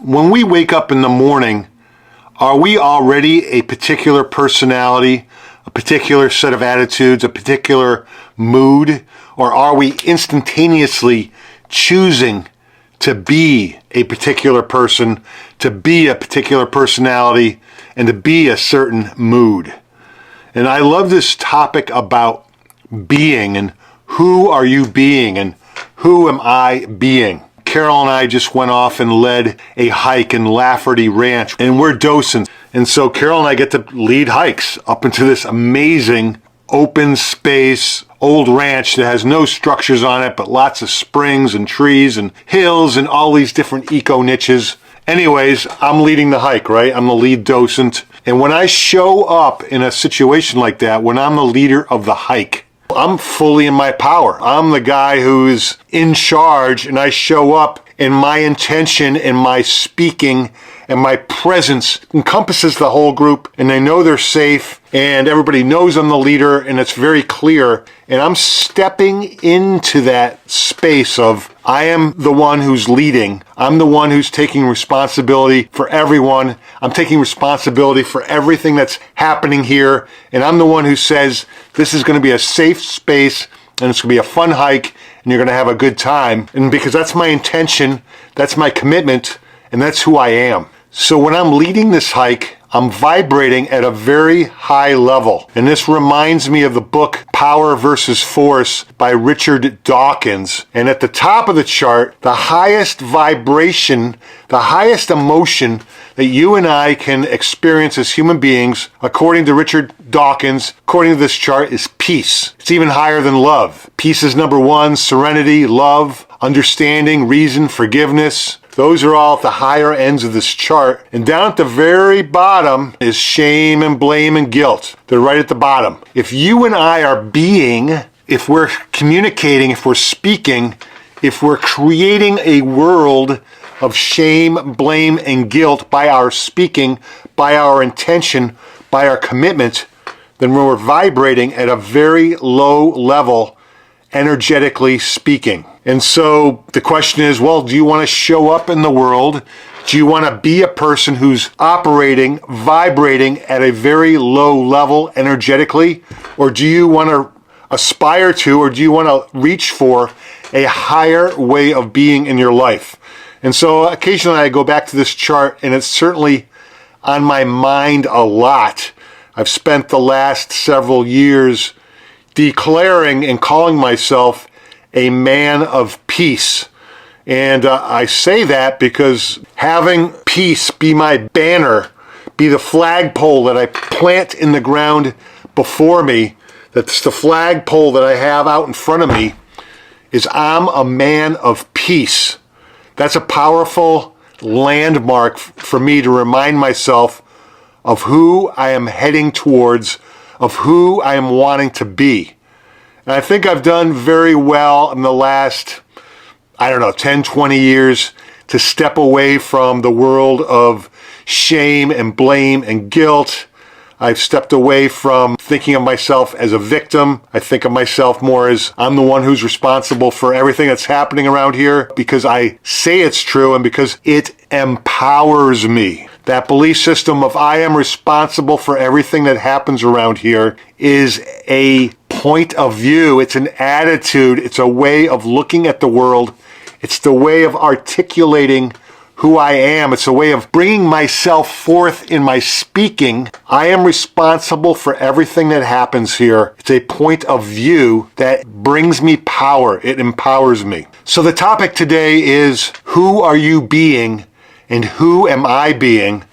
When we wake up in the morning, are we already a particular personality, a particular set of attitudes, a particular mood, or are we instantaneously choosing to be a particular person, to be a particular personality, and to be a certain mood? And I love this topic about being and who are you being and who am I being? Carol and I just went off and led a hike in Lafferty Ranch, and we're docents. And so Carol and I get to lead hikes up into this amazing open space, old ranch that has no structures on it, but lots of springs and trees and hills and all these different eco niches. Anyways, I'm leading the hike, right? I'm the lead docent. And when I show up in a situation like that, when I'm the leader of the hike, I'm fully in my power. I'm the guy who's in charge, and I show up, and my intention and my speaking and my presence encompasses the whole group, and they know they're safe, and everybody knows I'm the leader, and it's very clear. And I'm stepping into that space of I am the one who's leading. I'm the one who's taking responsibility for everyone. I'm taking responsibility for everything that's happening here. And I'm the one who says this is going to be a safe space and it's going to be a fun hike and you're going to have a good time. And because that's my intention, that's my commitment, and that's who I am. So when I'm leading this hike, I'm vibrating at a very high level. And this reminds me of the book Power versus Force by Richard Dawkins. And at the top of the chart, the highest vibration, the highest emotion that you and I can experience as human beings, according to Richard Dawkins, according to this chart, is peace. It's even higher than love. Peace is number one, serenity, love, understanding, reason, forgiveness. Those are all at the higher ends of this chart. And down at the very bottom is shame and blame and guilt. They're right at the bottom. If you and I are being, if we're communicating, if we're speaking, if we're creating a world of shame, blame, and guilt by our speaking, by our intention, by our commitment, then we're vibrating at a very low level, energetically speaking. And so the question is, well, do you want to show up in the world? Do you want to be a person who's operating, vibrating at a very low level energetically? Or do you want to aspire to, or do you want to reach for a higher way of being in your life? And so occasionally I go back to this chart, and it's certainly on my mind a lot. I've spent the last several years declaring and calling myself a man of peace. And I say that because having peace be my banner, be the flagpole that I plant in the ground before me, that's the flagpole that I have out in front of me, is I'm a man of peace. That's a powerful landmark for me to remind myself of who I am heading towards, of who I am wanting to be. And I think I've done very well in the last, 10, 20 years to step away from the world of shame and blame and guilt. I've stepped away from thinking of myself as a victim. I think of myself more as I'm the one who's responsible for everything that's happening around here because I say it's true and because it empowers me. That belief system of I am responsible for everything that happens around here is a point of view. It's an attitude. It's a way of looking at the world. It's the way of articulating who I am. It's a way of bringing myself forth in my speaking. I am responsible for everything that happens here. It's a point of view that brings me power. It empowers me. So the topic today is, who are you being and who am I being?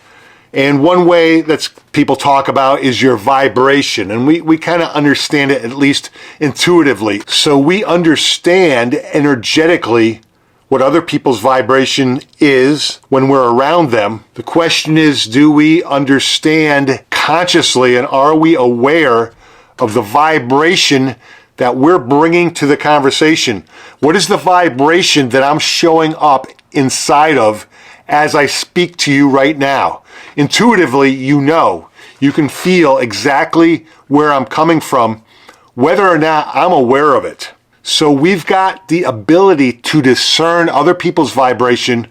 And one way that people talk about is your vibration. And we kind of understand it, at least intuitively. So we understand energetically what other people's vibration is when we're around them. The question is, do we understand consciously and are we aware of the vibration that we're bringing to the conversation? What is the vibration that I'm showing up inside of as I speak to you right now? Intuitively, you know, you can feel exactly where I'm coming from, whether or not I'm aware of it. So we've got the ability to discern other people's vibration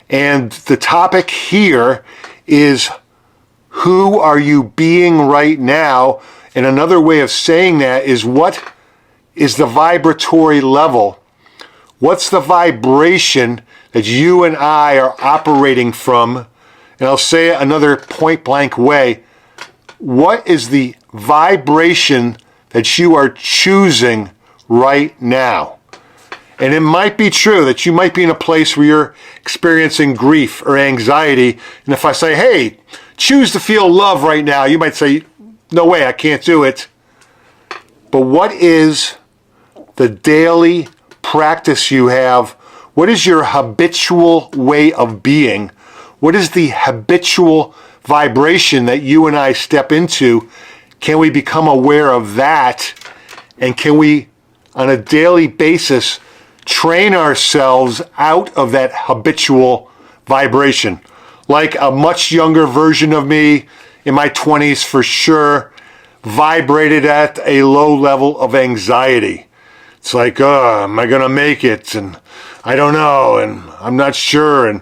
And the topic here is, who are you being right now? And another way of saying that is, what is the vibratory level? What's the vibration that you and I are operating from? And I'll say it another point blank way. What is the vibration that you are choosing right now? And it might be true that you might be in a place where you're experiencing grief or anxiety. And if I say, hey, choose to feel love right now, you might say, no way, I can't do it. But what is the daily practice you have? What is your habitual way of being? What is the habitual vibration that you and I step into? Can we become aware of that? And can we, on a daily basis, train ourselves out of that habitual vibration? Like a much younger version of me in my 20s, for sure, vibrated at a low level of anxiety. It's like, am I going to make it? And I don't know, and I'm not sure. And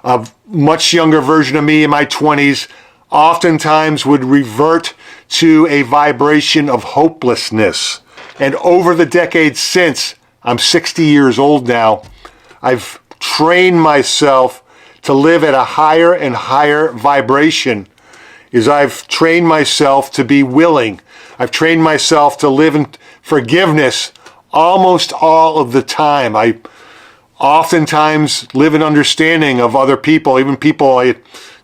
a much younger version of me in my 20s oftentimes would revert to a vibration of hopelessness. And over the decades since, I'm 60 years old now, I've trained myself to live at a higher and higher vibration. I've trained myself to be willing. I've trained myself to live in forgiveness almost all of the time. I oftentimes live in understanding of other people, even people I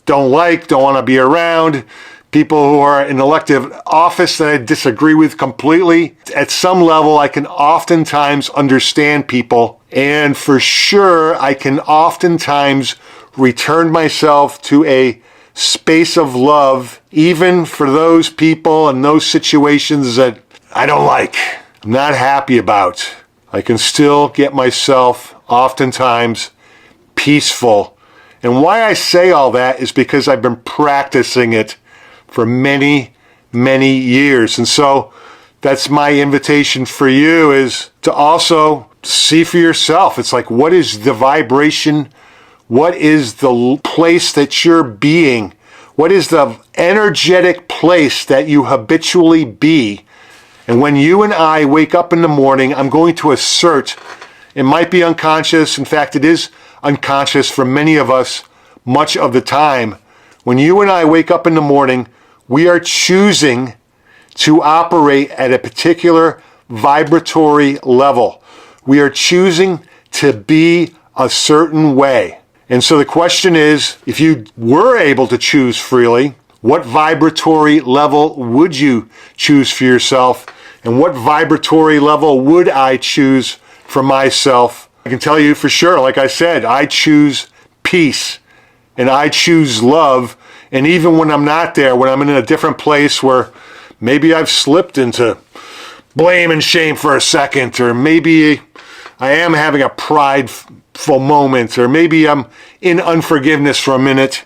don't like, don't want to be around, people who are in elective office that I disagree with completely. At some level, I can oftentimes understand people, and for sure, I can oftentimes return myself to a space of love, even for those people and those situations that I don't like, I'm not happy about. I can still get myself oftentimes peaceful. And why I say all that is because I've been practicing it for many, many years. And so that's my invitation for you, is to also see for yourself. It's like, what is the vibration? What is the place that you're being? What is the energetic place that you habitually be? And when you and I wake up in the morning, I'm going to assert, it might be unconscious. In fact, it is unconscious for many of us much of the time. When you and I wake up in the morning, we are choosing to operate at a particular vibratory level. We are choosing to be a certain way. And so the question is, if you were able to choose freely, what vibratory level would you choose for yourself? And what vibratory level would I choose for myself? I can tell you for sure, like I said, I choose peace and I choose love. And even when I'm not there, when I'm in a different place where maybe I've slipped into blame and shame for a second, or maybe I am having a prideful moment, or maybe I'm in unforgiveness for a minute,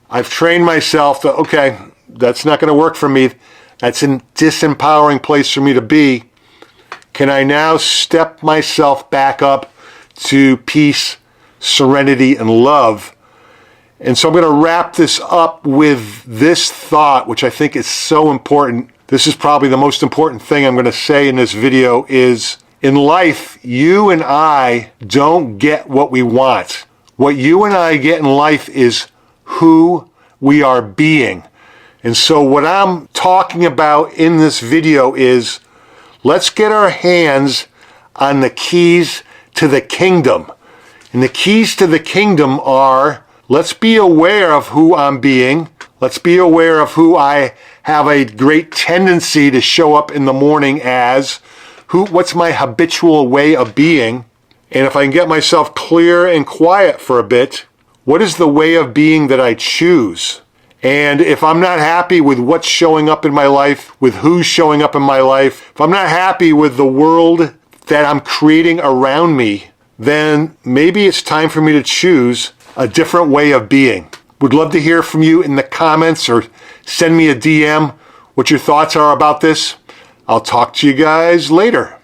I've trained myself to, okay, that's not going to work for me. That's a disempowering place for me to be. Can I now step myself back up to peace, serenity, and love? And so I'm going to wrap this up with this thought, which I think is so important. This is probably the most important thing I'm going to say in this video is, in life, you and I don't get what we want. What you and I get in life is who we are being. And so what I'm talking about in this video is, let's get our hands on the keys to the kingdom. And the keys to the kingdom are, let's be aware of who I'm being. Let's be aware of who I have a great tendency to show up in the morning as. What's my habitual way of being? And if I can get myself clear and quiet for a bit, what is the way of being that I choose? And if I'm not happy with what's showing up in my life, with who's showing up in my life, if I'm not happy with the world that I'm creating around me, then maybe it's time for me to choose a different way of being. Would love to hear from you in the comments, or send me a DM what your thoughts are about this. I'll talk to you guys later.